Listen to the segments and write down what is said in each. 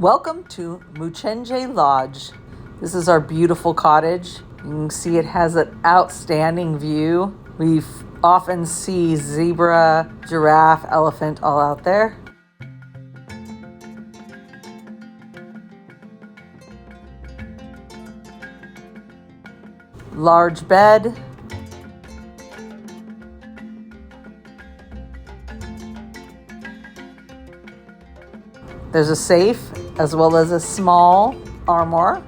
Welcome to Muchenje Lodge. This is our beautiful cottage. You can see it has an outstanding view. We often see zebra, giraffe, elephant all out there. Large bed. There's a safe as well as a small armoire.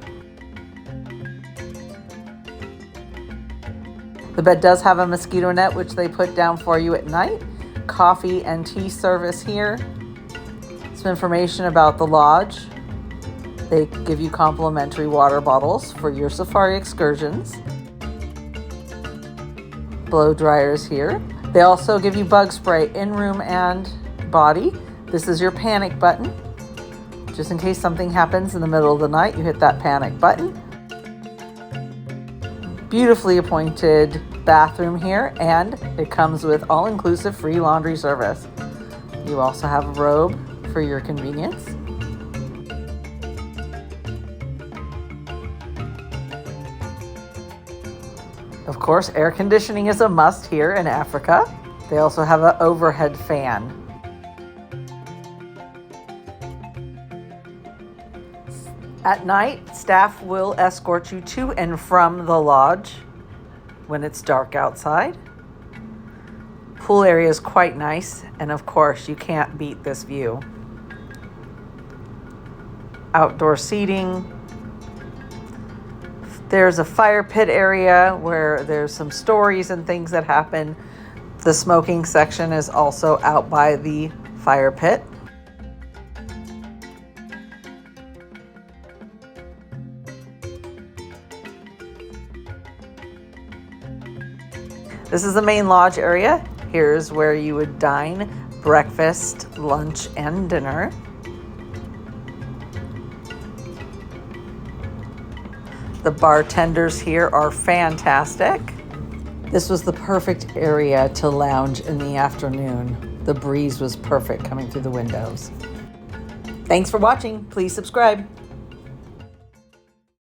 The bed does have a mosquito net, which they put down for you at night. Coffee and tea service here. Some information about the lodge. They give you complimentary water bottles for your safari excursions. Blow dryers here. They also give you bug spray in room and body. This is your panic button. Just in case something happens in the middle of the night, you hit that panic button. Beautifully appointed bathroom here, and it comes with all-inclusive free laundry service. You also have a robe for your convenience. Of course, air conditioning is a must here in Africa. They also have an overhead fan. At night, staff will escort you to and from the lodge when it's dark outside. Pool area is quite nice, and of course, you can't beat this view. Outdoor seating. There's a fire pit area where there's some stories and things that happen. The smoking section is also out by the fire pit. This is the main lodge area. Here's where you would dine, breakfast, lunch, and dinner. The bartenders here are fantastic. This was the perfect area to lounge in the afternoon. The breeze was perfect coming through the windows. Thanks for watching. Please subscribe.